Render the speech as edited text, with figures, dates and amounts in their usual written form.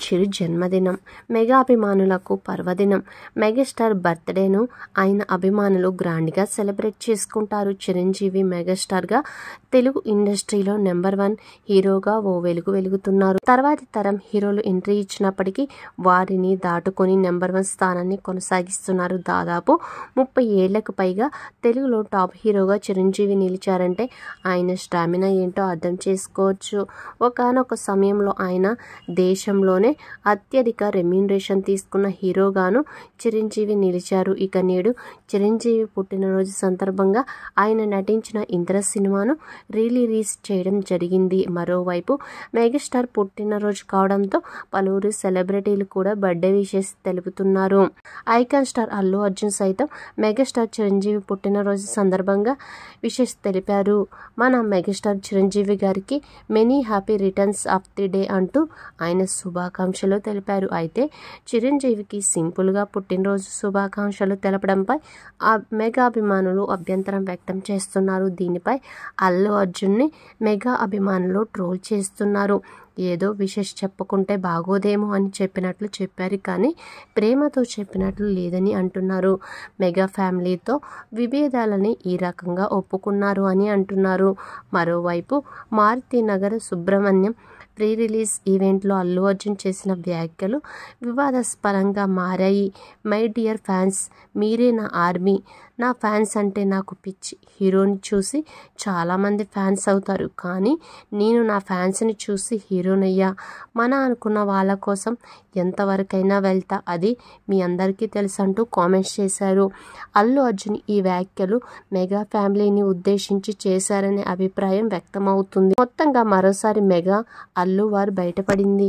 చిరు జన్మదినం, మెగా అభిమానులకు పర్వదినం. మెగాస్టార్ బర్త్డేను ఆయన అభిమానులు గ్రాండ్గా సెలబ్రేట్ చేసుకుంటారు. చిరంజీవి మెగాస్టార్గా తెలుగు ఇండస్ట్రీలో నెంబర్ 1 హీరోగా ఓ వెలుగు వెలుగుతున్నారు. తర్వాతి తరం హీరోలు ఎంట్రీ ఇచ్చినప్పటికీ వారిని దాటుకొని నెంబర్ 1 స్థానాన్ని కొనసాగిస్తున్నారు. దాదాపు 30 ఏళ్లకు పైగా తెలుగులో టాప్ హీరోగా చిరంజీవి నిలిచారంటే ఆయన స్టామినా ఏంటో అర్థం చేసుకోవచ్చు. ఒకానొక సమయంలో ఆయన దేశంలోనే అత్యధిక రెమ్యూనరేషన్ తీసుకున్న హీరోగాను చిరంజీవి నిలిచారు. ఇక నేడు చిరంజీవి పుట్టినరోజు సందర్భంగా ఆయన నటించిన ఇంద్ర సినిమాను రిలీజ్ చేయడం జరిగింది. మరోవైపు మెగాస్టార్ పుట్టినరోజు కావడంతో పలువురు సెలబ్రిటీలు కూడా బర్త్డే విషెస్ తెలుపుతున్నారు. ఐకాన్ స్టార్ అల్లు అర్జున్ సైతం మెగాస్టార్ చిరంజీవి పుట్టినరోజు సందర్భంగా విషెస్ తెలిపారు. మన మెగాస్టార్ చిరంజీవి గారికి many happy returns of the day అంటూ ఆయన శుభాకాంక్షలు తెలిపారు. అయితే చిరంజీవికి సింపుల్గా పుట్టినరోజు శుభాకాంక్షలు తెలపడంపై మెగా అభిమానులు అభ్యంతరం వ్యక్తం చేస్తున్నారు. దీనిపై అల్లు అర్జున్ని మెగా అభిమానులు ట్రోల్ చేస్తున్నారు. ఏదో విషెస్ చెప్పుకుంటే బాగోదేమో అని చెప్పినట్లు చెప్పారు, కానీ ప్రేమతో చెప్పినట్లు లేదని అంటున్నారు. మెగా ఫ్యామిలీతో విభేదాలని ఈ రకంగా ఒప్పుకున్నారు అని అంటున్నారు. మరోవైపు మారుతినగర్ సుబ్రహ్మణ్యం ప్రీ రిలీజ్ ఈవెంట్లో అల్లు అర్జున్ చేసిన వ్యాఖ్యలు వివాదాస్పదంగా మారాయి. మై డియర్ ఫ్యాన్స్, మీరే నా ఆర్మీ. నా ఫ్యాన్స్ అంటే నాకు పిచ్చి. హీరోని చూసి చాలామంది ఫ్యాన్స్ అవుతారు, కానీ నేను నా ఫ్యాన్స్ని చూసి హీరోనయ్యా. మన అనుకున్న వాళ్ళ కోసం ఎంతవరకైనా వెళ్తా, అది మీ అందరికీ తెలుసు అంటూ కామెంట్స్ చేశారు. అల్లు అర్జున్ ఈ వ్యాఖ్యలు మెగా ఫ్యామిలీని ఉద్దేశించి చేశారనే అభిప్రాయం వ్యక్తమవుతుంది. మొత్తంగా మరోసారి మెగా అల్లు వార్ బయటపడింది.